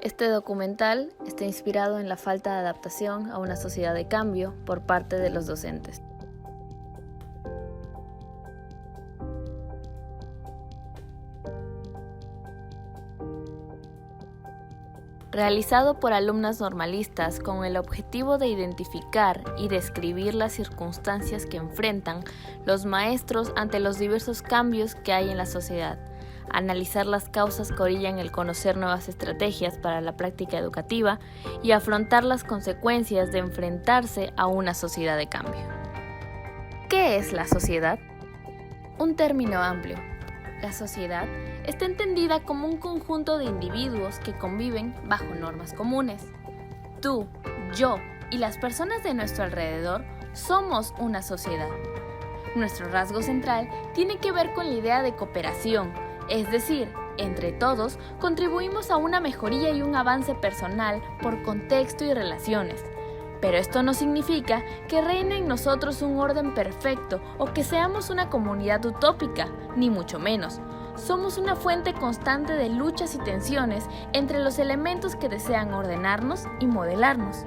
Este documental está inspirado en la falta de adaptación a una sociedad de cambio por parte de los docentes. Realizado por alumnas normalistas con el objetivo de identificar y describir las circunstancias que enfrentan los maestros ante los diversos cambios que hay en la sociedad, analizar las causas que orillan el conocer nuevas estrategias para la práctica educativa y afrontar las consecuencias de enfrentarse a una sociedad de cambio. ¿Qué es la sociedad? Un término amplio. La sociedad está entendida como un conjunto de individuos que conviven bajo normas comunes. Tú, yo y las personas de nuestro alrededor somos una sociedad. Nuestro rasgo central tiene que ver con la idea de cooperación, es decir, entre todos contribuimos a una mejoría y un avance personal por contexto y relaciones. Pero esto no significa que reine en nosotros un orden perfecto o que seamos una comunidad utópica, ni mucho menos. Somos una fuente constante de luchas y tensiones entre los elementos que desean ordenarnos y modelarnos.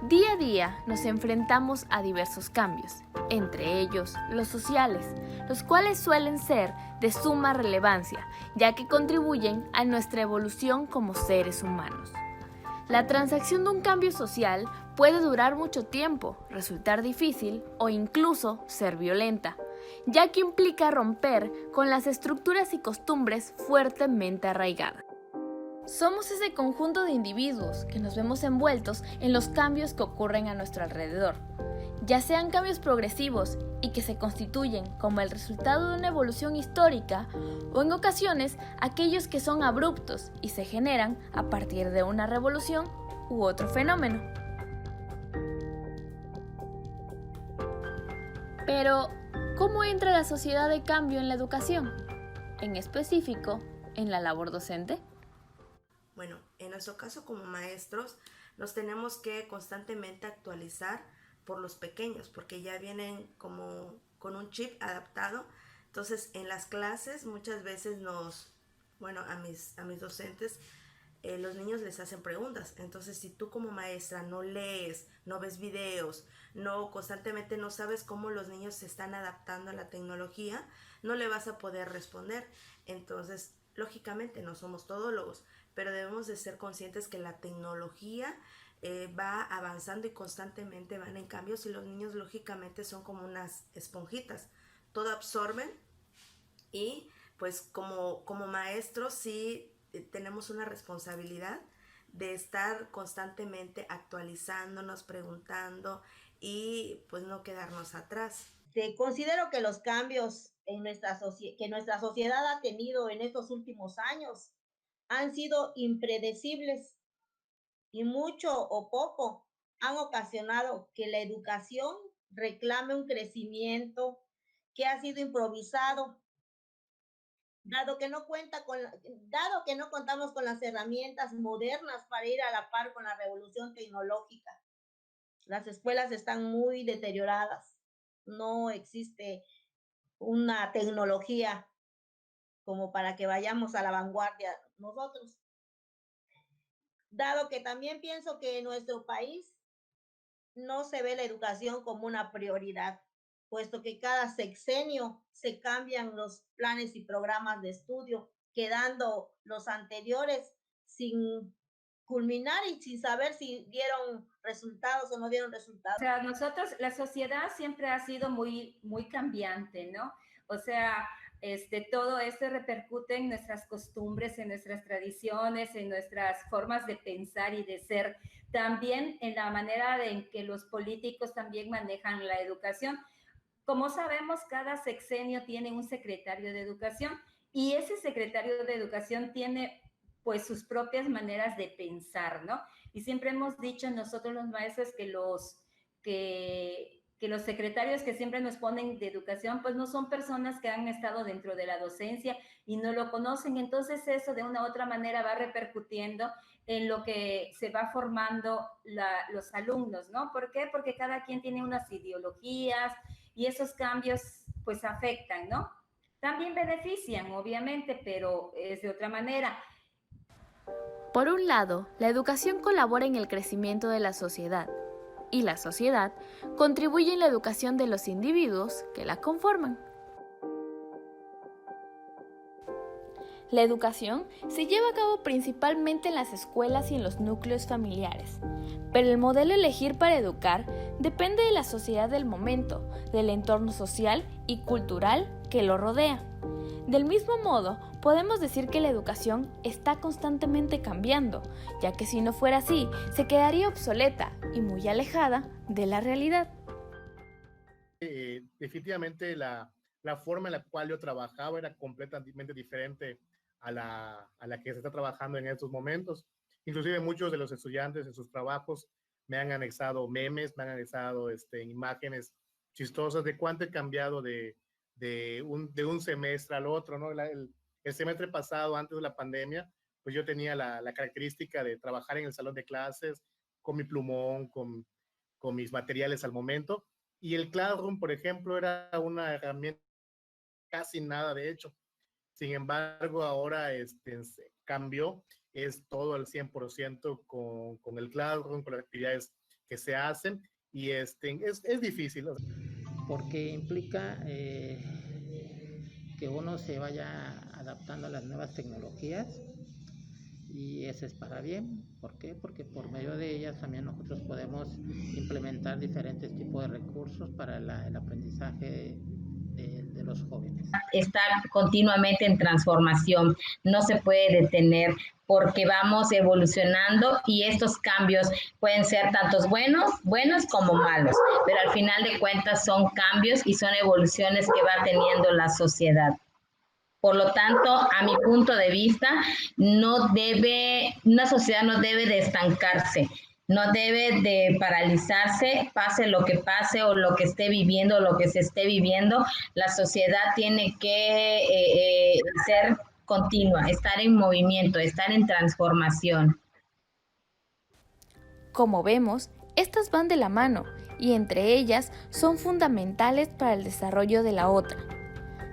Día a día nos enfrentamos a diversos cambios, entre ellos los sociales, los cuales suelen ser de suma relevancia, ya que contribuyen a nuestra evolución como seres humanos. La transacción de un cambio social puede durar mucho tiempo, resultar difícil o incluso ser violenta, ya que implica romper con las estructuras y costumbres fuertemente arraigadas. Somos ese conjunto de individuos que nos vemos envueltos en los cambios que ocurren a nuestro alrededor, ya sean cambios progresivos y que se constituyen como el resultado de una evolución histórica, o en ocasiones aquellos que son abruptos y se generan a partir de una revolución u otro fenómeno. Pero, ¿cómo entra la sociedad de cambio en la educación? En específico, en la labor docente. Bueno, en nuestro caso como maestros nos tenemos que constantemente actualizar por los pequeños, porque ya vienen como con un chip adaptado. Entonces, en las clases muchas veces a mis docentes, los niños les hacen preguntas. Entonces, si tú como maestra no lees, no ves videos, no constantemente no sabes cómo los niños se están adaptando a la tecnología, no le vas a poder responder. Entonces, lógicamente no somos todólogos, pero debemos de ser conscientes que la tecnología va avanzando y constantemente van en cambios, y los niños lógicamente son como unas esponjitas, todo absorben. Y pues como maestros sí tenemos una responsabilidad de estar constantemente actualizándonos, preguntando y pues no quedarnos atrás. Considero que los cambios que nuestra sociedad ha tenido en estos últimos años han sido impredecibles y mucho o poco han ocasionado que la educación reclame un crecimiento que ha sido improvisado, dado que no contamos con las herramientas modernas para ir a la par con la revolución tecnológica. Las escuelas están muy deterioradas, no existe una tecnología como para que vayamos a la vanguardia nosotros. Dado que también pienso que en nuestro país no se ve la educación como una prioridad, puesto que cada sexenio se cambian los planes y programas de estudio, quedando los anteriores sin culminar y sin saber si dieron resultados o no dieron O resultados. sea, nosotros, la sociedad siempre ha sido muy cambiante, ¿no? O sea, todo esto repercute en nuestras costumbres, en nuestras tradiciones, en nuestras formas de pensar y de ser, también en la manera en que los políticos también manejan la educación. Como sabemos, cada sexenio tiene un secretario de educación y ese secretario de educación tiene pues sus propias maneras de pensar, ¿no? Y siempre hemos dicho nosotros los maestros que los secretarios que siempre nos ponen de educación, pues no son personas que han estado dentro de la docencia y no lo conocen. Entonces eso de una u otra manera va repercutiendo en lo que se va formando los alumnos, ¿no? ¿Por qué? Porque cada quien tiene unas ideologías y esos cambios pues afectan, ¿no? También benefician, obviamente, pero es de otra manera. Por un lado, la educación colabora en el crecimiento de la sociedad, y la sociedad contribuye en la educación de los individuos que la conforman. La educación se lleva a cabo principalmente en las escuelas y en los núcleos familiares, pero el modelo a elegir para educar depende de la sociedad del momento, del entorno social y cultural que lo rodea. Del mismo modo, podemos decir que la educación está constantemente cambiando, ya que si no fuera así, se quedaría obsoleta y muy alejada de la realidad. Definitivamente la forma en la cual yo trabajaba era completamente diferente a la que se está trabajando en estos momentos. Inclusive muchos de los estudiantes en sus trabajos me han anexado memes, me han anexado imágenes chistosas de cuánto he cambiado de un semestre al otro, ¿no? El semestre pasado, antes de la pandemia, pues yo tenía la característica de trabajar en el salón de clases con mi plumón, con mis materiales al momento. Y el Classroom, por ejemplo, era una herramienta casi nada de hecho. Sin embargo, ahora cambió, es todo al 100% con el Classroom, con las actividades que se hacen, y es difícil. Porque implica que uno se vaya adaptando a las nuevas tecnologías, y eso es para bien. ¿Por qué? Porque por medio de ellas también nosotros podemos implementar diferentes tipos de recursos para el aprendizaje de los jóvenes. Está continuamente en transformación, no se puede detener porque vamos evolucionando y estos cambios pueden ser tantos buenos como malos, pero al final de cuentas son cambios y son evoluciones que va teniendo la sociedad. Por lo tanto, a mi punto de vista, una sociedad no debe de estancarse, no debe de paralizarse, pase lo que pase o lo que esté viviendo, lo que se esté viviendo. La sociedad tiene que ser continua, estar en movimiento, estar en transformación. Como vemos, estas van de la mano y entre ellas son fundamentales para el desarrollo de la otra.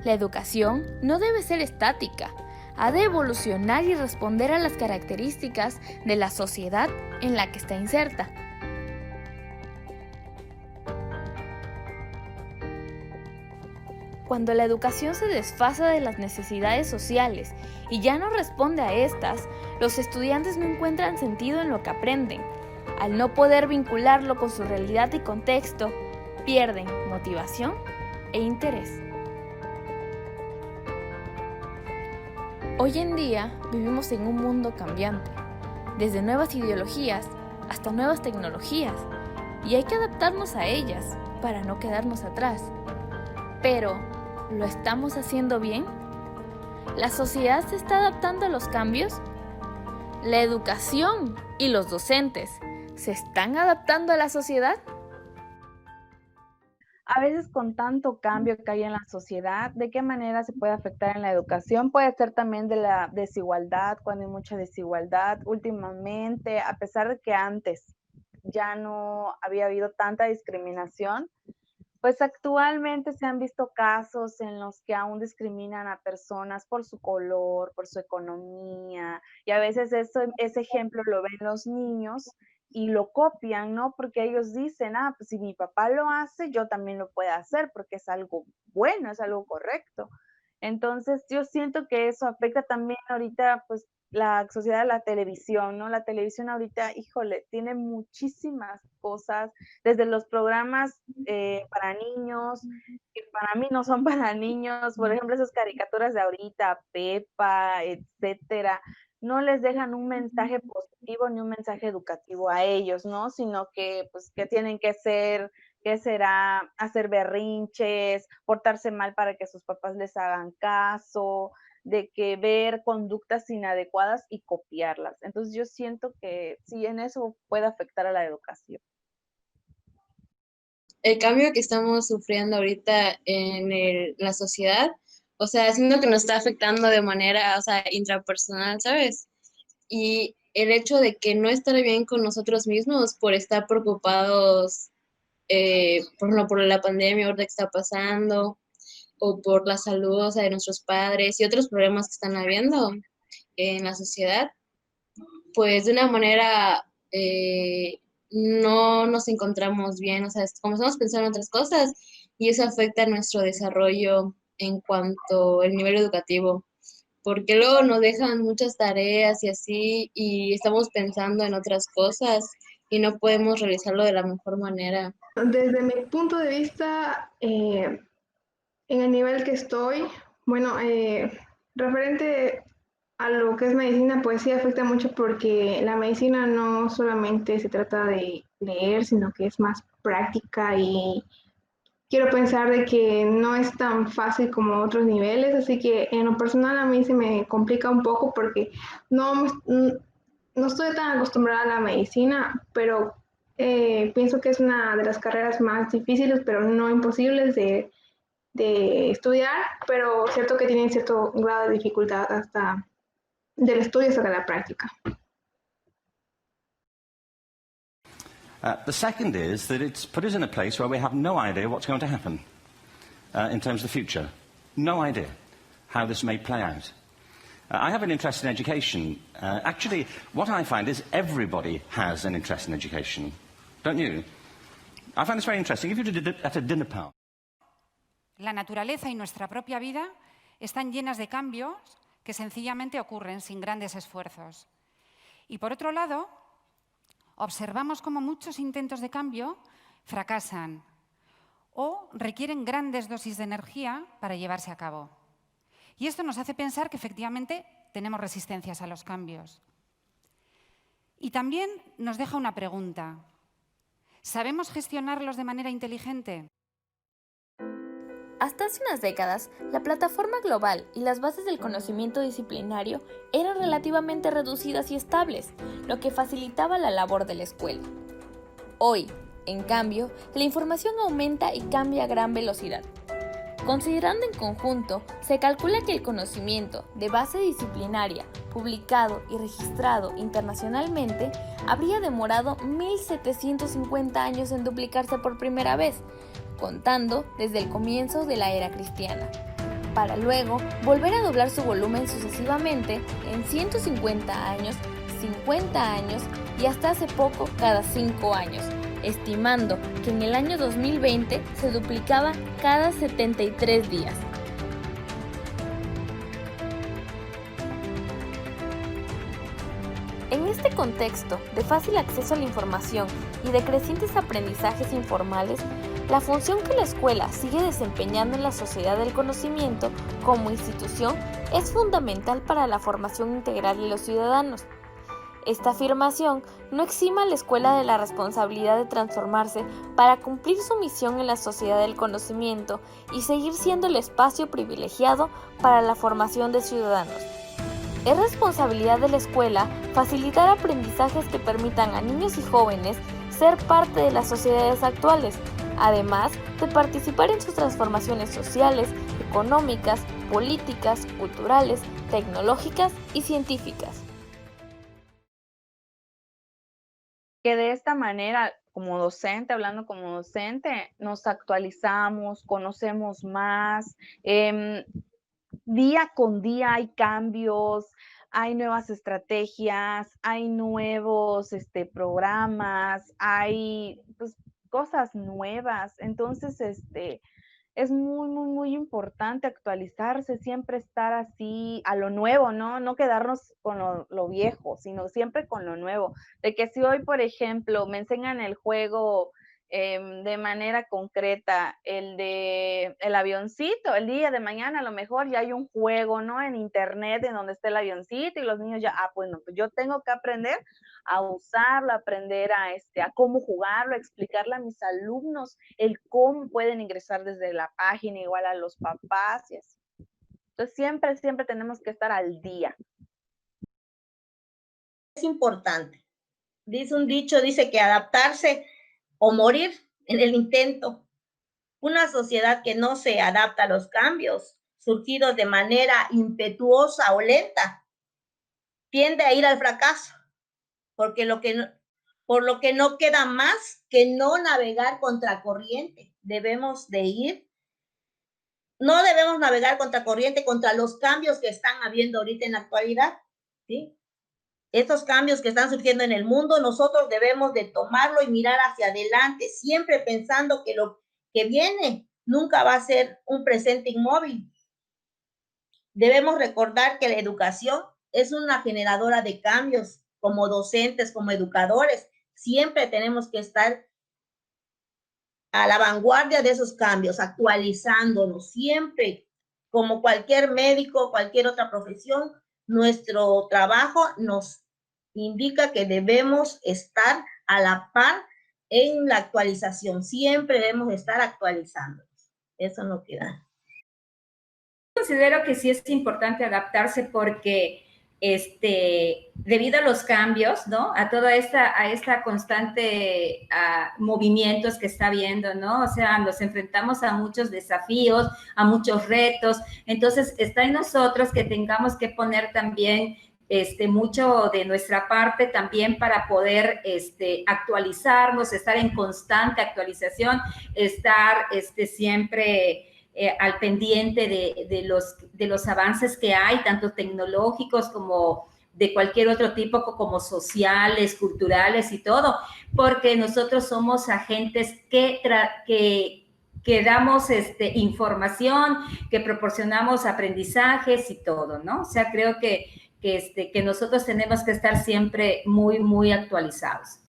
La educación no debe ser estática, ha de evolucionar y responder a las características de la sociedad en la que está inserta. Cuando la educación se desfasa de las necesidades sociales y ya no responde a estas, los estudiantes no encuentran sentido en lo que aprenden. Al no poder vincularlo con su realidad y contexto, pierden motivación e interés. Hoy en día vivimos en un mundo cambiante, desde nuevas ideologías hasta nuevas tecnologías, y hay que adaptarnos a ellas para no quedarnos atrás. Pero, ¿lo estamos haciendo bien? ¿La sociedad se está adaptando a los cambios? ¿La educación y los docentes se están adaptando a la sociedad? A veces con tanto cambio que hay en la sociedad, ¿de qué manera se puede afectar en la educación? Puede ser también de la desigualdad, cuando hay mucha desigualdad. Últimamente, a pesar de que antes ya no había habido tanta discriminación, pues actualmente se han visto casos en los que aún discriminan a personas por su color, por su economía, y a veces ese ejemplo lo ven los niños y lo copian, ¿no? Porque ellos dicen, pues si mi papá lo hace, yo también lo puedo hacer, porque es algo bueno, es algo correcto. Entonces, yo siento que eso afecta también ahorita, pues, la sociedad de la televisión, ¿no? La televisión ahorita, híjole, tiene muchísimas cosas, desde los programas para niños, que para mí no son para niños, por ejemplo, esas caricaturas de ahorita, Pepa, etcétera, no les dejan un mensaje positivo ni un mensaje educativo a ellos, ¿no? Sino que, pues, que tienen que ser, ¿qué será? Hacer berrinches, portarse mal para que sus papás les hagan caso, de que ver conductas inadecuadas y copiarlas. Entonces yo siento que sí, en eso puede afectar a la educación. El cambio que estamos sufriendo ahorita en la sociedad, o sea, siento que nos está afectando de manera, o sea, intrapersonal, ¿sabes? Y el hecho de que no estar bien con nosotros mismos por estar preocupados por ejemplo, por la pandemia ahorita que está pasando, o por la salud, o sea, de nuestros padres y otros problemas que están habiendo en la sociedad, pues de una manera no nos encontramos bien, o sea, comenzamos a pensar en otras cosas y eso afecta nuestro desarrollo en cuanto al nivel educativo, porque luego nos dejan muchas tareas y así, y estamos pensando en otras cosas y no podemos realizarlo de la mejor manera. Desde mi punto de vista, en el nivel que estoy, bueno, referente a lo que es medicina, pues sí afecta mucho porque la medicina no solamente se trata de leer, sino que es más práctica y quiero pensar de que no es tan fácil como otros niveles, así que en lo personal a mí se me complica un poco porque no, no estoy tan acostumbrada a la medicina, pero pienso que es una de las carreras más difíciles, pero no imposibles de estudiar, pero cierto que tienen cierto grado de dificultad hasta del estudio hasta la práctica. The second is that it's put us in a place where we have no idea what's going to happen in terms of the future. No idea how this may play out. I have an interest in education. Actually, what I find is everybody has an interest in education. Don't you? I find this very interesting. If you did it at a dinner party. La naturaleza y nuestra propia vida están llenas de cambios que sencillamente ocurren sin grandes esfuerzos. Y por otro lado, observamos cómo muchos intentos de cambio fracasan o requieren grandes dosis de energía para llevarse a cabo. Y esto nos hace pensar que efectivamente tenemos resistencias a los cambios. Y también nos deja una pregunta. ¿Sabemos gestionarlos de manera inteligente? Hasta hace unas décadas, la plataforma global y las bases del conocimiento disciplinario eran relativamente reducidas y estables, lo que facilitaba la labor de la escuela. Hoy, en cambio, la información aumenta y cambia a gran velocidad. Considerando en conjunto, se calcula que el conocimiento de base disciplinaria, publicado y registrado internacionalmente, habría demorado 1750 años en duplicarse por primera vez, contando desde el comienzo de la era cristiana, para luego volver a doblar su volumen sucesivamente en 150 años, 50 años y hasta hace poco cada 5 años, estimando que en el año 2020 se duplicaba cada 73 días. En este contexto de fácil acceso a la información y de crecientes aprendizajes informales, la función que la escuela sigue desempeñando en la sociedad del conocimiento como institución es fundamental para la formación integral de los ciudadanos. Esta afirmación no exima a la escuela de la responsabilidad de transformarse para cumplir su misión en la sociedad del conocimiento y seguir siendo el espacio privilegiado para la formación de ciudadanos. Es responsabilidad de la escuela facilitar aprendizajes que permitan a niños y jóvenes ser parte de las sociedades actuales, además de participar en sus transformaciones sociales, económicas, políticas, culturales, tecnológicas y científicas. Que de esta manera, como docente, hablando como docente, nos actualizamos, conocemos más, día con día hay cambios, hay nuevas estrategias, hay nuevos programas, hay pues, cosas nuevas. Entonces, es muy importante actualizarse, siempre estar así a lo nuevo, ¿no? No quedarnos con lo viejo, sino siempre con lo nuevo. De que si hoy, por ejemplo, me enseñan el juego de manera concreta, el avioncito, el día de mañana a lo mejor ya hay un juego, ¿no? En internet en donde está el avioncito y los niños ya, pues no, pues yo tengo que aprender a usarlo, aprender a cómo jugarlo, a explicarle a mis alumnos el cómo pueden ingresar desde la página, igual a los papás y así. Entonces siempre tenemos que estar al día. Es importante. Dice un dicho, dice que adaptarse o morir en el intento. Una sociedad que no se adapta a los cambios surgidos de manera impetuosa o lenta tiende a ir al fracaso, porque lo que por lo que no queda más que no navegar contracorriente. No debemos navegar contracorriente contra los cambios que están habiendo ahorita en la actualidad, ¿sí? Estos cambios que están surgiendo en el mundo, nosotros debemos de tomarlo y mirar hacia adelante, siempre pensando que lo que viene nunca va a ser un presente inmóvil. Debemos recordar que la educación es una generadora de cambios. Como docentes, como educadores, siempre tenemos que estar a la vanguardia de esos cambios, actualizándonos siempre. Como cualquier médico, cualquier otra profesión, nuestro trabajo nos indica que debemos estar a la par en la actualización. Siempre debemos estar actualizándonos. Eso no queda. Considero que sí es importante adaptarse porque debido a los cambios, ¿no? A toda esta constante movimientos que está habiendo, ¿no? O sea, nos enfrentamos a muchos desafíos, a muchos retos. Entonces, está en nosotros que tengamos que poner también mucho de nuestra parte también para poder actualizarnos, estar en constante actualización, estar siempre al pendiente de los avances que hay, tanto tecnológicos como de cualquier otro tipo, como sociales, culturales y todo, porque nosotros somos agentes que damos información, que proporcionamos aprendizajes y todo, ¿no? O sea, creo que nosotros tenemos que estar siempre muy, muy actualizados.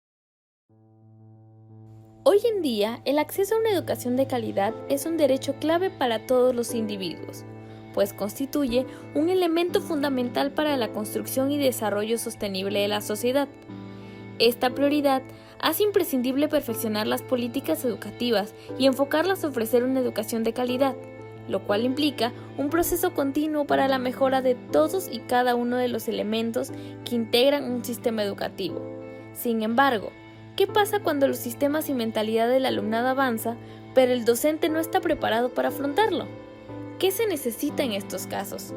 Hoy en día, el acceso a una educación de calidad es un derecho clave para todos los individuos, pues constituye un elemento fundamental para la construcción y desarrollo sostenible de la sociedad. Esta prioridad hace imprescindible perfeccionar las políticas educativas y enfocarlas a ofrecer una educación de calidad, lo cual implica un proceso continuo para la mejora de todos y cada uno de los elementos que integran un sistema educativo. Sin embargo, ¿qué pasa cuando los sistemas y mentalidad del alumnado avanza, pero el docente no está preparado para afrontarlo? ¿Qué se necesita en estos casos?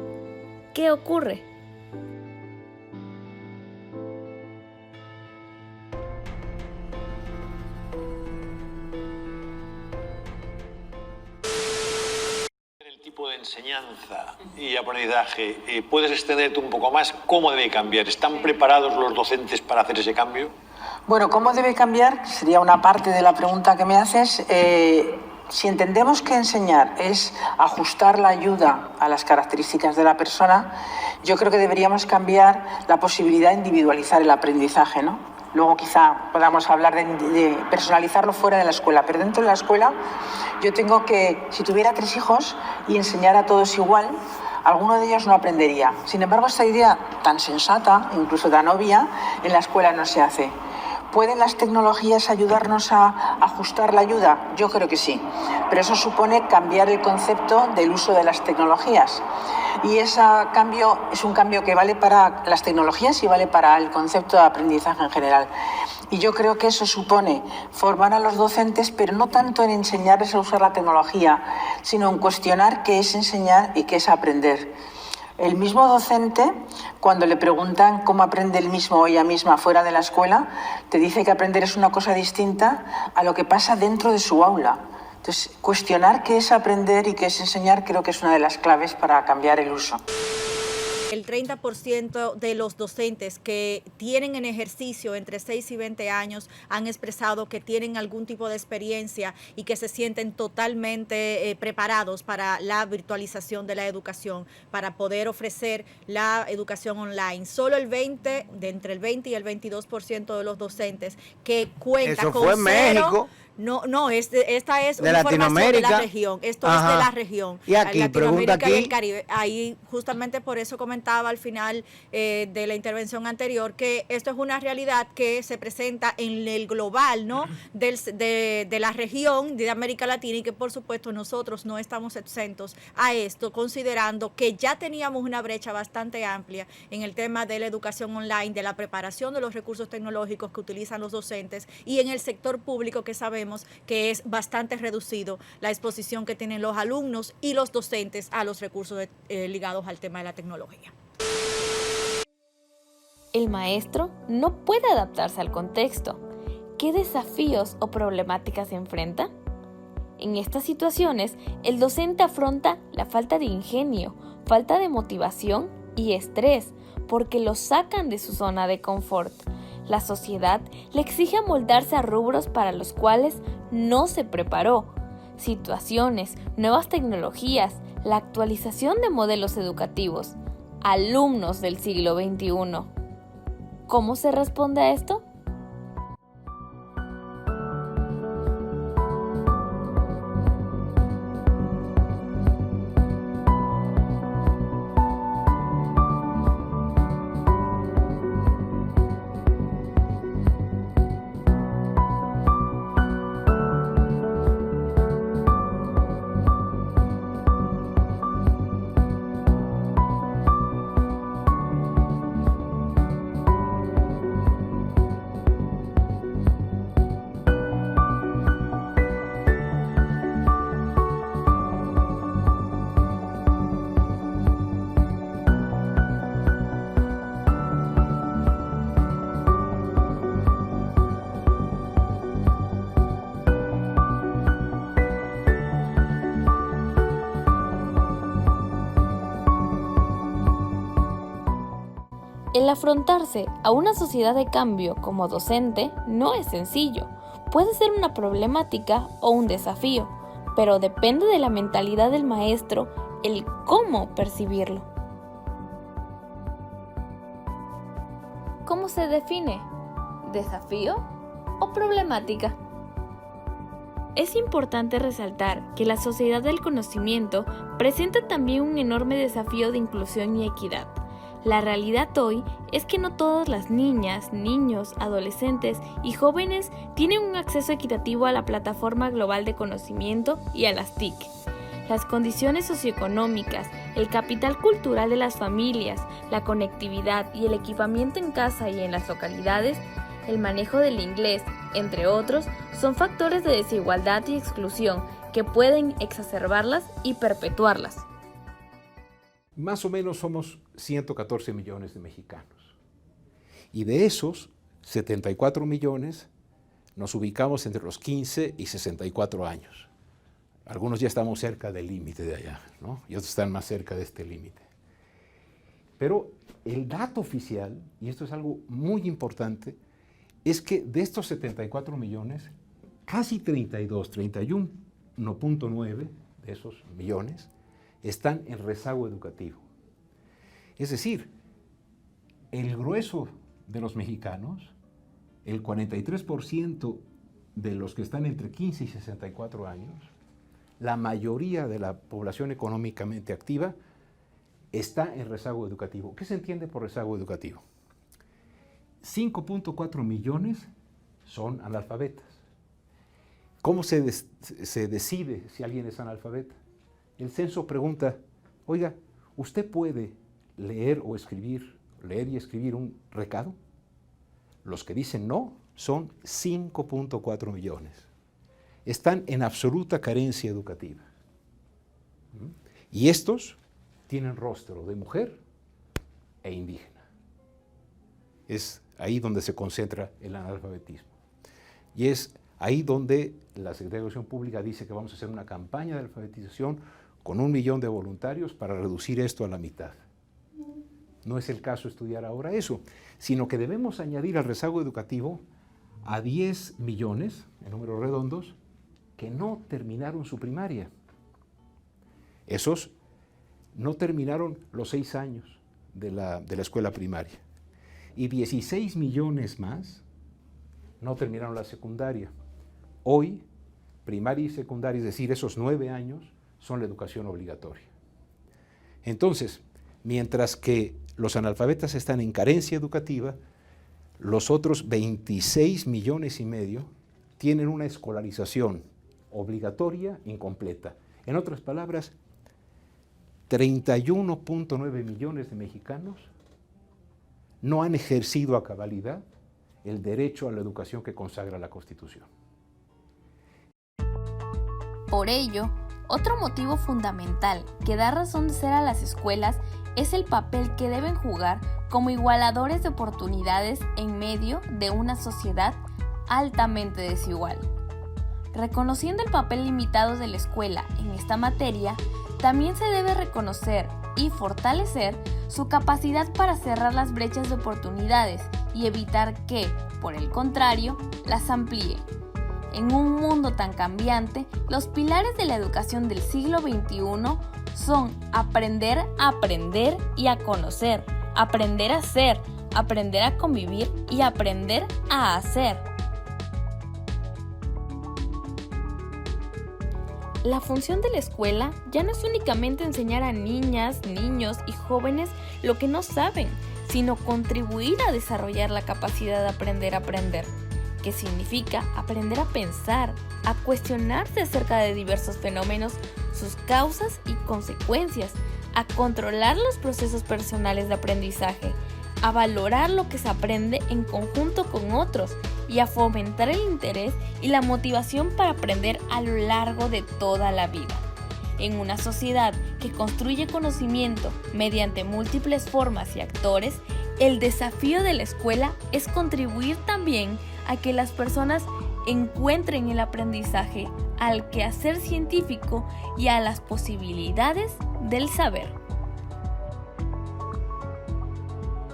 ¿Qué ocurre? El tipo de enseñanza y aprendizaje, ¿puedes extenderte un poco más? ¿Cómo debe cambiar? ¿Están preparados los docentes para hacer ese cambio? Bueno, ¿cómo debe cambiar? Sería una parte de la pregunta que me haces. Si entendemos que enseñar es ajustar la ayuda a las características de la persona, yo creo que deberíamos cambiar la posibilidad de individualizar el aprendizaje, ¿no? Luego quizá podamos hablar de personalizarlo fuera de la escuela, pero dentro de la escuela yo tengo que, si tuviera 3 hijos y enseñar a todos igual, alguno de ellos no aprendería. Sin embargo, esta idea tan sensata, incluso tan obvia, en la escuela no se hace. ¿Pueden las tecnologías ayudarnos a ajustar la ayuda? Yo creo que sí, pero eso supone cambiar el concepto del uso de las tecnologías. Y ese cambio es un cambio que vale para las tecnologías y vale para el concepto de aprendizaje en general. Y yo creo que eso supone formar a los docentes, pero no tanto en enseñarles a usar la tecnología, sino en cuestionar qué es enseñar y qué es aprender. El mismo docente, cuando le preguntan cómo aprende él mismo o ella misma fuera de la escuela, te dice que aprender es una cosa distinta a lo que pasa dentro de su aula. Entonces, cuestionar qué es aprender y qué es enseñar creo que es una de las claves para cambiar el uso. El 30% de los docentes que tienen en ejercicio entre 6 y 20 años han expresado que tienen algún tipo de experiencia y que se sienten totalmente preparados para la virtualización de la educación, para poder ofrecer la educación online. Solo entre el 20 y el 22% de los docentes que cuentan con cero. México. No, esta es de una información de la región. Esto es de la región. Y aquí, Latinoamérica y el Caribe. Ahí justamente por eso comentaba al final de la intervención anterior que esto es una realidad que se presenta en el global, ¿no? de la región de América Latina y que por supuesto nosotros no estamos exentos a esto, considerando que ya teníamos una brecha bastante amplia en el tema de la educación online, de la preparación de los recursos tecnológicos que utilizan los docentes y en el sector público que sabemos que es bastante reducido la exposición que tienen los alumnos y los docentes a los recursos ligados al tema de la tecnología. El maestro no puede adaptarse al contexto. ¿qué desafíos o problemáticas se enfrenta? En estas situaciones, el docente afronta la falta de ingenio, falta de motivación y estrés, porque lo sacan de su zona de confort. La sociedad le exige amoldarse a rubros para los cuales no se preparó. Situaciones, nuevas tecnologías, la actualización de modelos educativos, alumnos del siglo XXI. ¿Cómo se responde a esto? El afrontarse a una sociedad de cambio como docente no es sencillo. Puede ser una problemática o un desafío, pero depende de la mentalidad del maestro el cómo percibirlo. ¿Cómo se define? ¿Desafío o problemática? Es importante resaltar que la sociedad del conocimiento presenta también un enorme desafío de inclusión y equidad. La realidad hoy es que no todas las niñas, niños, adolescentes y jóvenes tienen un acceso equitativo a la plataforma global de conocimiento y a las TIC. Las condiciones socioeconómicas, el capital cultural de las familias, la conectividad y el equipamiento en casa y en las localidades, el manejo del inglés, entre otros, son factores de desigualdad y exclusión que pueden exacerbarlas y perpetuarlas. Más o menos somos 114 millones de mexicanos. Y de esos 74 millones nos ubicamos entre los 15 y 64 años. Algunos ya estamos cerca del límite de allá, ¿no? Y otros están más cerca de este límite. Pero el dato oficial, y esto es algo muy importante, es que de estos 74 millones, casi 31.9 de esos millones están en rezago educativo. Es decir, el grueso de los mexicanos, el 43% de los que están entre 15 y 64 años, la mayoría de la población económicamente activa, está en rezago educativo. ¿Qué se entiende por rezago educativo? 5.4 millones son analfabetas. ¿Cómo se decide si alguien es analfabeta? El censo pregunta, oiga, ¿usted puede leer y escribir un recado? Los que dicen no son 5.4 millones. Están en absoluta carencia educativa. Y estos tienen rostro de mujer e indígena. Es ahí donde se concentra el analfabetismo. Y es ahí donde la Secretaría de Educación Pública dice que vamos a hacer una campaña de alfabetización con 1 millón de voluntarios para reducir esto a la mitad. No es el caso estudiar ahora eso, sino que debemos añadir al rezago educativo a 10 millones, en números redondos, que no terminaron su primaria. Esos no terminaron los 6 años de la escuela primaria. Y 16 millones más no terminaron la secundaria. Hoy, primaria y secundaria, es decir, esos 9 años, son la educación obligatoria. Entonces, mientras que los analfabetas están en carencia educativa, los otros 26 millones y medio tienen una escolarización obligatoria incompleta. En otras palabras, 31.9 millones de mexicanos no han ejercido a cabalidad el derecho a la educación que consagra la Constitución. Por ello, otro motivo fundamental que da razón de ser a las escuelas es el papel que deben jugar como igualadores de oportunidades en medio de una sociedad altamente desigual. Reconociendo el papel limitado de la escuela en esta materia, también se debe reconocer y fortalecer su capacidad para cerrar las brechas de oportunidades y evitar que, por el contrario, las amplíe. En un mundo tan cambiante, los pilares de la educación del siglo XXI son aprender a aprender y a conocer, aprender a ser, aprender a convivir y aprender a hacer. La función de la escuela ya no es únicamente enseñar a niñas, niños y jóvenes lo que no saben, sino contribuir a desarrollar la capacidad de aprender a aprender, que significa aprender a pensar, a cuestionarse acerca de diversos fenómenos, sus causas y consecuencias, a controlar los procesos personales de aprendizaje, a valorar lo que se aprende en conjunto con otros y a fomentar el interés y la motivación para aprender a lo largo de toda la vida. En una sociedad que construye conocimiento mediante múltiples formas y actores, el desafío de la escuela es contribuir también a que las personas encuentren el aprendizaje, al quehacer científico y a las posibilidades del saber.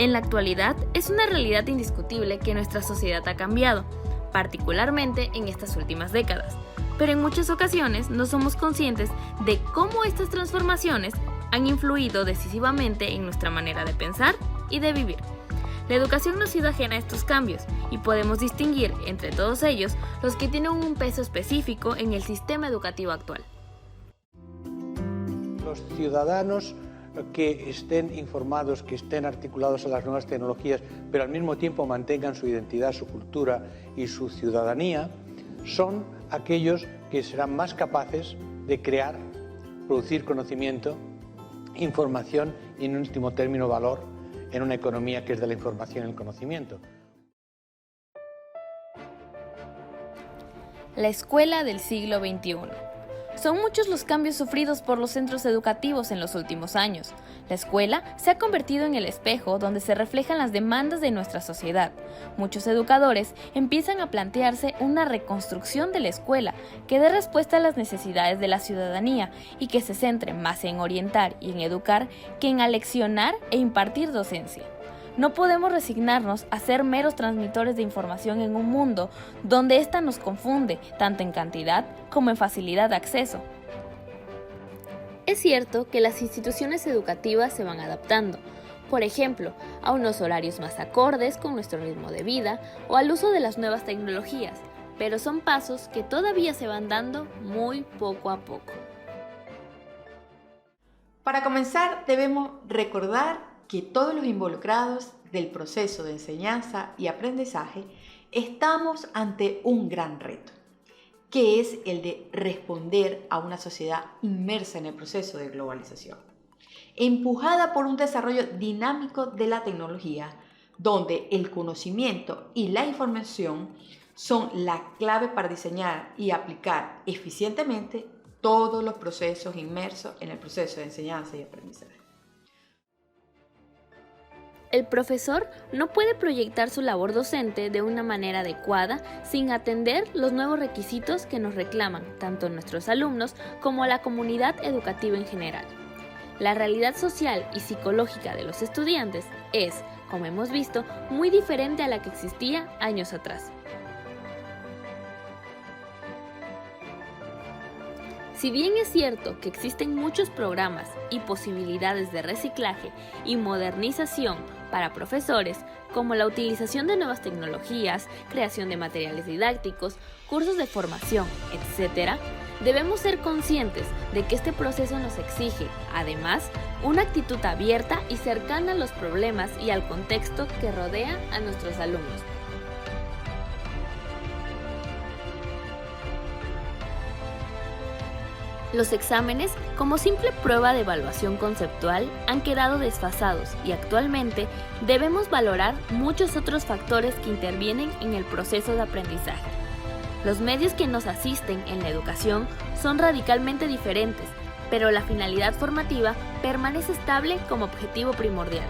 En la actualidad, es una realidad indiscutible que nuestra sociedad ha cambiado, particularmente en estas últimas décadas, pero en muchas ocasiones no somos conscientes de cómo estas transformaciones han influido decisivamente en nuestra manera de pensar y de vivir. La educación no ha sido ajena a estos cambios y podemos distinguir entre todos ellos los que tienen un peso específico en el sistema educativo actual. Los ciudadanos que estén informados, que estén articulados a las nuevas tecnologías, pero al mismo tiempo mantengan su identidad, su cultura y su ciudadanía, son aquellos que serán más capaces de crear, producir conocimiento, información y, en último término, valor en una economía que es de la información y el conocimiento. La escuela del siglo XXI. Son muchos los cambios sufridos por los centros educativos en los últimos años. La escuela se ha convertido en el espejo donde se reflejan las demandas de nuestra sociedad. Muchos educadores empiezan a plantearse una reconstrucción de la escuela que dé respuesta a las necesidades de la ciudadanía y que se centre más en orientar y en educar que en aleccionar e impartir docencia. No podemos resignarnos a ser meros transmitores de información en un mundo donde ésta nos confunde, tanto en cantidad como en facilidad de acceso. Es cierto que las instituciones educativas se van adaptando, por ejemplo, a unos horarios más acordes con nuestro ritmo de vida o al uso de las nuevas tecnologías, pero son pasos que todavía se van dando muy poco a poco. Para comenzar, debemos recordar que todos los involucrados del proceso de enseñanza y aprendizaje estamos ante un gran reto, que es el de responder a una sociedad inmersa en el proceso de globalización, empujada por un desarrollo dinámico de la tecnología, donde el conocimiento y la información son la clave para diseñar y aplicar eficientemente todos los procesos inmersos en el proceso de enseñanza y aprendizaje. El profesor no puede proyectar su labor docente de una manera adecuada sin atender los nuevos requisitos que nos reclaman tanto nuestros alumnos como la comunidad educativa en general. La realidad social y psicológica de los estudiantes es, como hemos visto, muy diferente a la que existía años atrás. Si bien es cierto que existen muchos programas y posibilidades de reciclaje y modernización para profesores, como la utilización de nuevas tecnologías, creación de materiales didácticos, cursos de formación, etc., debemos ser conscientes de que este proceso nos exige, además, una actitud abierta y cercana a los problemas y al contexto que rodea a nuestros alumnos. Los exámenes, como simple prueba de evaluación conceptual, han quedado desfasados y actualmente debemos valorar muchos otros factores que intervienen en el proceso de aprendizaje. Los medios que nos asisten en la educación son radicalmente diferentes, pero la finalidad formativa permanece estable como objetivo primordial.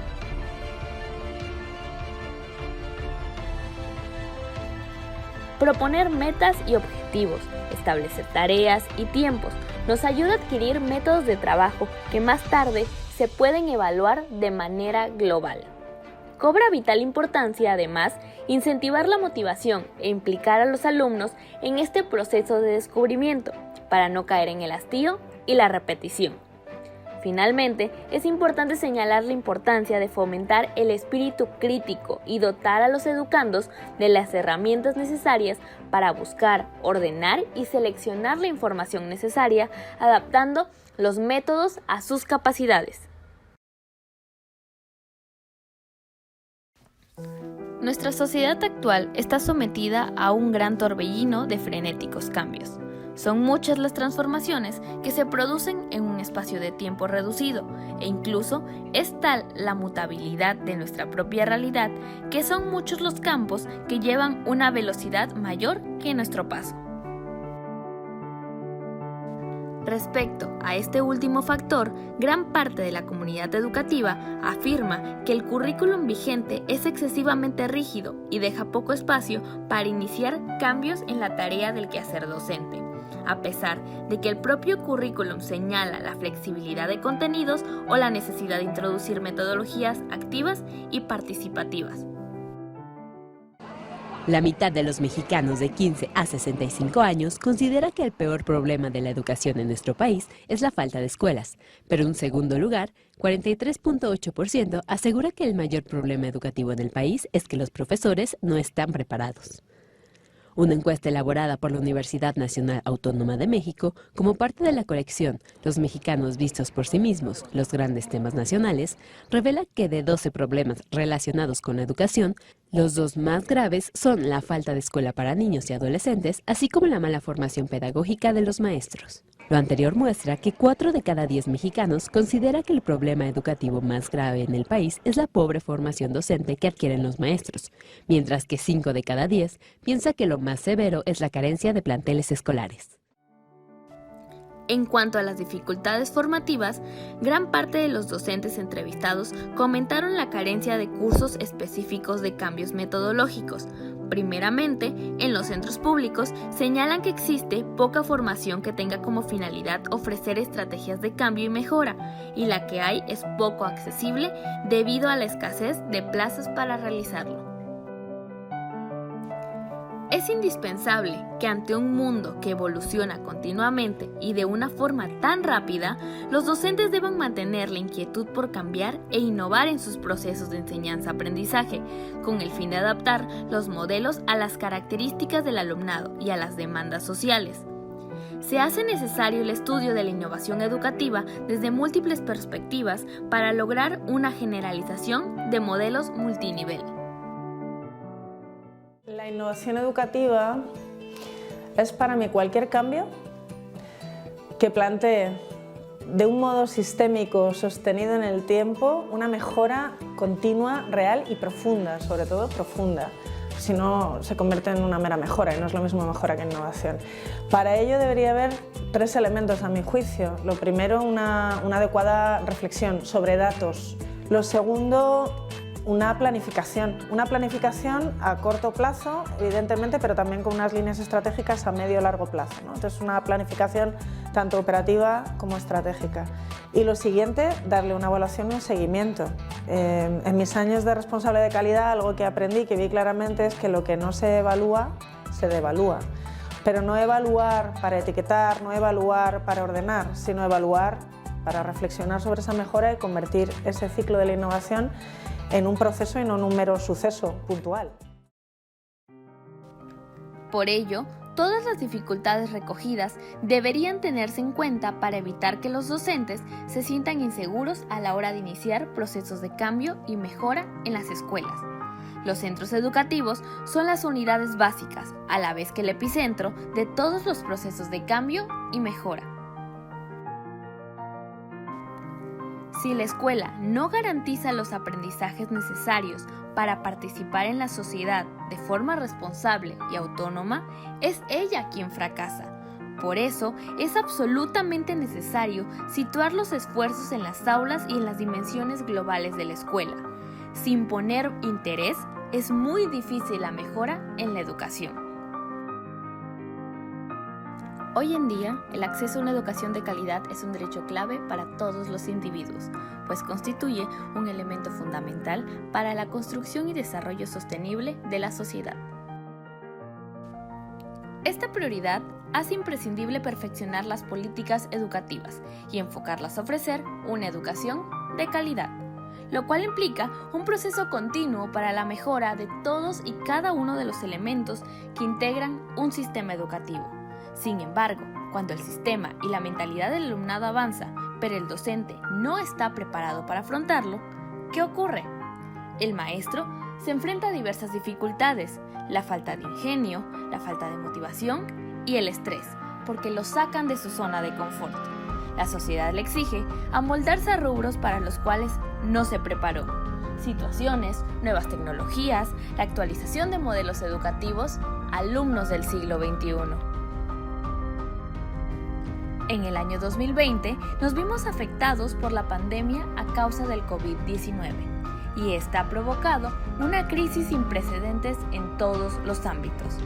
Proponer metas y objetivos, establecer tareas y tiempos, nos ayuda a adquirir métodos de trabajo que más tarde se pueden evaluar de manera global. Cobra vital importancia, además, incentivar la motivación e implicar a los alumnos en este proceso de descubrimiento, para no caer en el hastío y la repetición. Finalmente, es importante señalar la importancia de fomentar el espíritu crítico y dotar a los educandos de las herramientas necesarias para buscar, ordenar y seleccionar la información necesaria, adaptando los métodos a sus capacidades. Nuestra sociedad actual está sometida a un gran torbellino de frenéticos cambios. Son muchas las transformaciones que se producen en un espacio de tiempo reducido e incluso es tal la mutabilidad de nuestra propia realidad que son muchos los campos que llevan una velocidad mayor que nuestro paso. Respecto a este último factor, gran parte de la comunidad educativa afirma que el currículum vigente es excesivamente rígido y deja poco espacio para iniciar cambios en la tarea del quehacer docente, a pesar de que el propio currículum señala la flexibilidad de contenidos o la necesidad de introducir metodologías activas y participativas. La mitad de los mexicanos de 15 a 65 años considera que el peor problema de la educación en nuestro país es la falta de escuelas, pero en segundo lugar, 43.8% asegura que el mayor problema educativo en el país es que los profesores no están preparados. Una encuesta elaborada por la Universidad Nacional Autónoma de México, como parte de la colección Los mexicanos vistos por sí mismos, los grandes temas nacionales, revela que de 12 problemas relacionados con la educación, los dos más graves son la falta de escuela para niños y adolescentes, así como la mala formación pedagógica de los maestros. Lo anterior muestra que 4 de cada 10 mexicanos considera que el problema educativo más grave en el país es la pobre formación docente que adquieren los maestros, mientras que 5 de cada 10 piensa que lo más severo es la carencia de planteles escolares. En cuanto a las dificultades formativas, gran parte de los docentes entrevistados comentaron la carencia de cursos específicos de cambios metodológicos. Primeramente, en los centros públicos señalan que existe poca formación que tenga como finalidad ofrecer estrategias de cambio y mejora, y la que hay es poco accesible debido a la escasez de plazas para realizarlo. Es indispensable que ante un mundo que evoluciona continuamente y de una forma tan rápida, los docentes deban mantener la inquietud por cambiar e innovar en sus procesos de enseñanza-aprendizaje, con el fin de adaptar los modelos a las características del alumnado y a las demandas sociales. Se hace necesario el estudio de la innovación educativa desde múltiples perspectivas para lograr una generalización de modelos multinivel. La innovación educativa es para mí cualquier cambio que plantee de un modo sistémico, sostenido en el tiempo, una mejora continua, real y profunda, sobre todo profunda. Si no, se convierte en una mera mejora y no es lo mismo mejora que innovación. Para ello debería haber 3 elementos a mi juicio. Lo primero, una adecuada reflexión sobre datos. Lo segundo, una planificación a corto plazo, evidentemente, pero también con unas líneas estratégicas a medio y largo plazo, ¿no? Entonces, una planificación tanto operativa como estratégica. Y lo siguiente, darle una evaluación y un seguimiento. En mis años de responsable de calidad, algo que aprendí, que vi claramente, es que lo que no se evalúa, se devalúa. Pero no evaluar para etiquetar, no evaluar para ordenar, sino evaluar para reflexionar sobre esa mejora y convertir ese ciclo de la innovación en un proceso y no en un mero suceso puntual. Por ello, todas las dificultades recogidas deberían tenerse en cuenta para evitar que los docentes se sientan inseguros a la hora de iniciar procesos de cambio y mejora en las escuelas. Los centros educativos son las unidades básicas, a la vez que el epicentro de todos los procesos de cambio y mejora. Si la escuela no garantiza los aprendizajes necesarios para participar en la sociedad de forma responsable y autónoma, es ella quien fracasa. Por eso, es absolutamente necesario situar los esfuerzos en las aulas y en las dimensiones globales de la escuela. Sin poner interés, es muy difícil la mejora en la educación. Hoy en día, el acceso a una educación de calidad es un derecho clave para todos los individuos, pues constituye un elemento fundamental para la construcción y desarrollo sostenible de la sociedad. Esta prioridad hace imprescindible perfeccionar las políticas educativas y enfocarlas a ofrecer una educación de calidad, lo cual implica un proceso continuo para la mejora de todos y cada uno de los elementos que integran un sistema educativo. Sin embargo, cuando el sistema y la mentalidad del alumnado avanza, pero el docente no está preparado para afrontarlo, ¿qué ocurre? El maestro se enfrenta a diversas dificultades, la falta de ingenio, la falta de motivación y el estrés, porque lo sacan de su zona de confort. La sociedad le exige amoldarse a rubros para los cuales no se preparó. Situaciones, nuevas tecnologías, la actualización de modelos educativos, alumnos del siglo XXI. En el año 2020 nos vimos afectados por la pandemia a causa del COVID-19 y esta ha provocado una crisis sin precedentes en todos los ámbitos.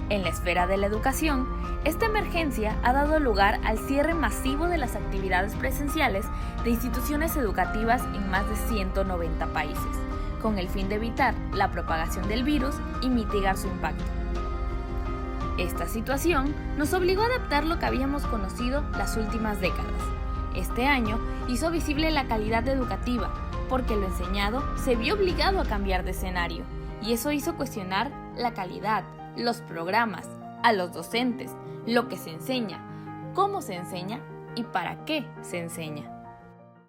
En la esfera de la educación, esta emergencia ha dado lugar al cierre masivo de las actividades presenciales de instituciones educativas en más de 190 países, con el fin de evitar la propagación del virus y mitigar su impacto. Esta situación nos obligó a adaptar lo que habíamos conocido las últimas décadas. Este año hizo visible la calidad educativa, porque lo enseñado se vio obligado a cambiar de escenario, y eso hizo cuestionar la calidad, los programas, a los docentes, lo que se enseña, cómo se enseña y para qué se enseña.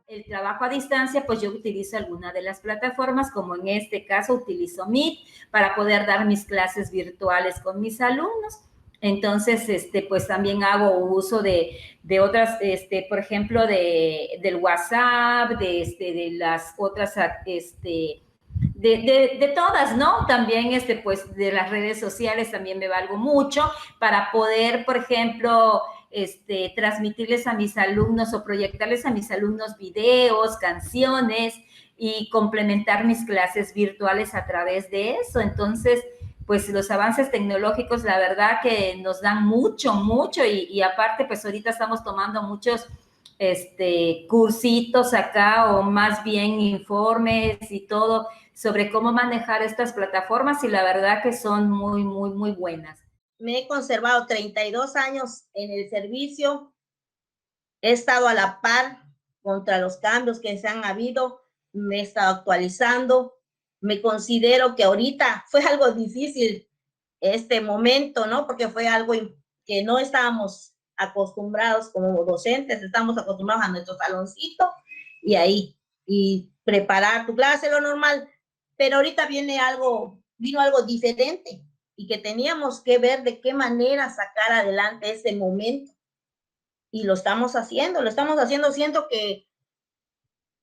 El trabajo a distancia, pues yo utilizo alguna de las plataformas, como en este caso utilizo Meet para poder dar mis clases virtuales con mis alumnos. Entonces, pues también hago uso de otras, por ejemplo, del WhatsApp, de las otras, de todas, ¿no? También, pues de las redes sociales también me valgo mucho para poder, por ejemplo, transmitirles a mis alumnos o proyectarles a mis alumnos videos, canciones y complementar mis clases virtuales a través de eso. Entonces, pues los avances tecnológicos, la verdad que nos dan mucho y aparte, pues ahorita estamos tomando muchos cursitos acá o más bien informes y todo sobre cómo manejar estas plataformas y la verdad que son muy buenas. Me he conservado 32 años en el servicio, he estado a la par contra los cambios que se han habido, me he estado actualizando, me considero que ahorita fue algo difícil este momento, ¿no? Porque fue algo que no estábamos acostumbrados como docentes, estamos acostumbrados a nuestro saloncito y ahí, y preparar tu clase, lo normal, pero ahorita vino algo diferente y que teníamos que ver de qué manera sacar adelante ese momento. Y lo estamos haciendo, siento que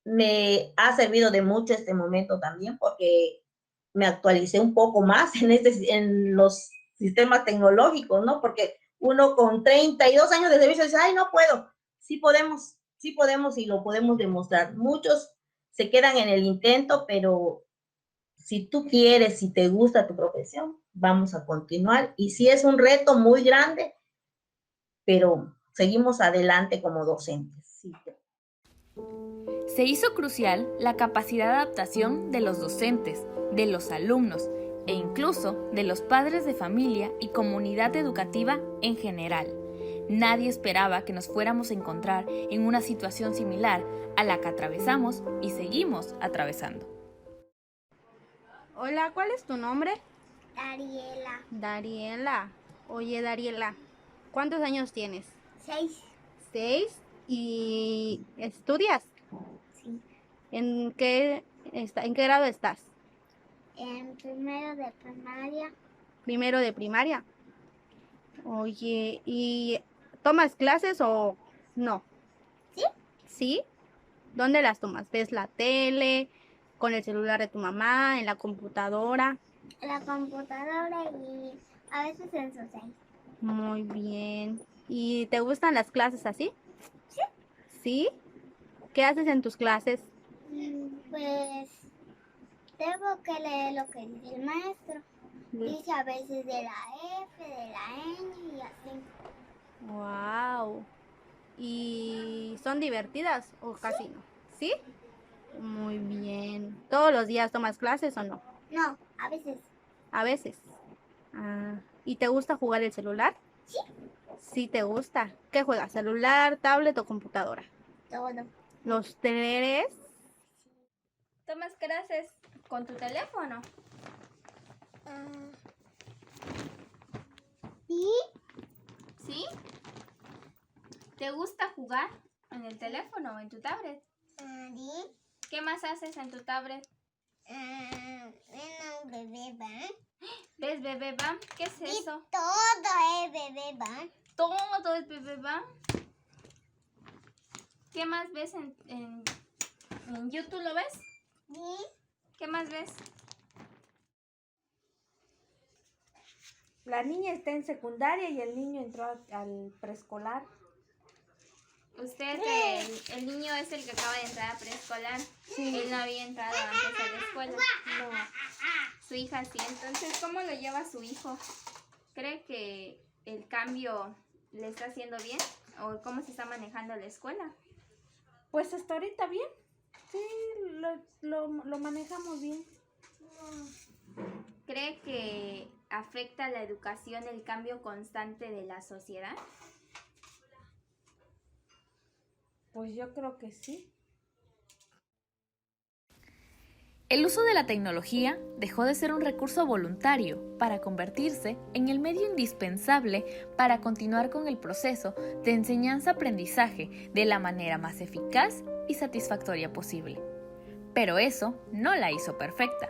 me ha servido de mucho este momento también porque me actualicé un poco más en los sistemas tecnológicos, ¿no? Porque uno con 32 años de servicio dice, ay, no puedo. Sí podemos y lo podemos demostrar. Muchos se quedan en el intento, pero si tú quieres, si te gusta tu profesión, vamos a continuar. Y sí es un reto muy grande, pero seguimos adelante como docentes. Sí. Se hizo crucial la capacidad de adaptación de los docentes, de los alumnos e incluso de los padres de familia y comunidad educativa en general. Nadie esperaba que nos fuéramos a encontrar en una situación similar a la que atravesamos y seguimos atravesando. Hola, ¿cuál es tu nombre? Dariela. Dariela. Oye, Dariela, ¿cuántos años tienes? 6. 6. ¿Y estudias? Sí. ¿En qué grado estás? En primero de primaria. Primero de primaria. Oye, ¿y tomas clases o no? Sí. ¿Sí? ¿Dónde las tomas? ¿Ves la tele? ¿Con el celular de tu mamá? ¿En la computadora? En la computadora y a veces en social. Muy bien. ¿Y te gustan las clases así? Sí. ¿Sí? ¿Qué haces en tus clases? Pues tengo que leer lo que dice el maestro. Dice a veces de la F, de la N y así. Wow. ¿Y son divertidas o casi no? ¿Sí? Muy bien. ¿Todos los días tomas clases o no? No, a veces. A veces. Ah, ¿y te gusta jugar el celular? Sí. Sí te gusta. ¿Qué juegas? ¿Celular, tablet o computadora? Todo. ¿Los tres? ¿Tomas clases con tu teléfono? ¿Sí? ¿Sí? ¿Te gusta jugar en el teléfono o en tu tablet? ¿Sí? ¿Qué más haces en tu tablet? Bueno, Bebé Bam. ¿Ves Bebé Bam? ¿Qué es eso? Todo es Bebé Bam. Todo es Bebé Bam. ¿Qué más ves en YouTube? ¿Lo ves? ¿Sí? ¿Qué más ves? La niña está en secundaria y el niño entró al preescolar. Usted, el niño es el que acaba de entrar a preescolar. Sí. Él no había entrado antes a la escuela. No. Su hija sí. Entonces, ¿cómo lo lleva su hijo? ¿Cree que el cambio le está haciendo bien? ¿O cómo se está manejando la escuela? Pues hasta ahorita bien. Sí, lo manejamos bien. ¿Cree que afecta a la educación el cambio constante de la sociedad? Pues yo creo que sí. El uso de la tecnología dejó de ser un recurso voluntario para convertirse en el medio indispensable para continuar con el proceso de enseñanza-aprendizaje de la manera más eficaz y satisfactoria posible. Pero eso no la hizo perfecta.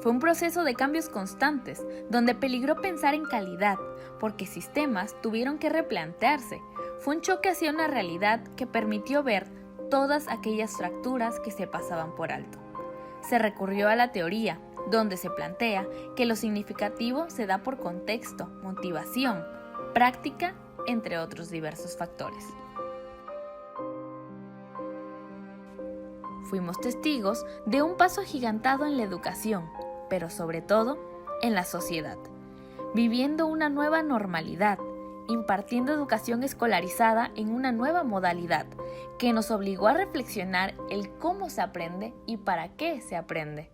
Fue un proceso de cambios constantes, donde peligró pensar en calidad, porque sistemas tuvieron que replantearse. Fue un choque hacia una realidad que permitió ver todas aquellas fracturas que se pasaban por alto. Se recurrió a la teoría, donde se plantea que lo significativo se da por contexto, motivación, práctica, entre otros diversos factores. Fuimos testigos de un paso agigantado en la educación, pero sobre todo en la sociedad, viviendo una nueva normalidad, impartiendo educación escolarizada en una nueva modalidad que nos obligó a reflexionar el cómo se aprende y para qué se aprende.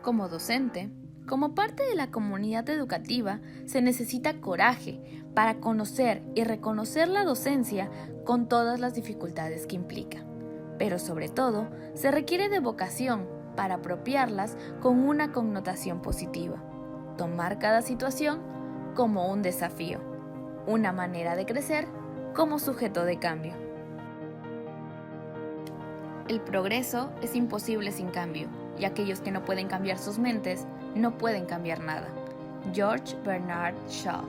Como docente, como parte de la comunidad educativa, se necesita coraje para conocer y reconocer la docencia con todas las dificultades que implica. Pero sobre todo, se requiere de vocación para apropiarlas con una connotación positiva. Tomar cada situación como un desafío, una manera de crecer como sujeto de cambio. El progreso es imposible sin cambio, y aquellos que no pueden cambiar sus mentes no pueden cambiar nada. George Bernard Shaw.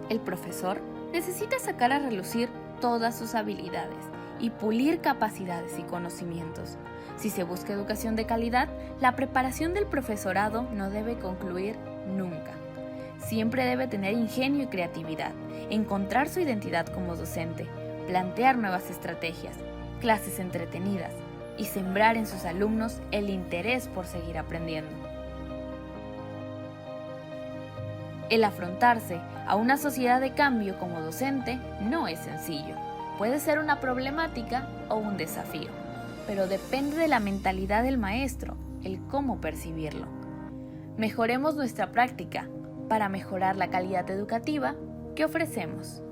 El profesor necesita sacar a relucir todas sus habilidades y pulir capacidades y conocimientos. Si se busca educación de calidad, la preparación del profesorado no debe concluir nunca. Siempre debe tener ingenio y creatividad, encontrar su identidad como docente, plantear nuevas estrategias, clases entretenidas y sembrar en sus alumnos el interés por seguir aprendiendo. El afrontarse a una sociedad de cambio como docente no es sencillo. Puede ser una problemática o un desafío, pero depende de la mentalidad del maestro, el cómo percibirlo. Mejoremos nuestra práctica para mejorar la calidad educativa que ofrecemos.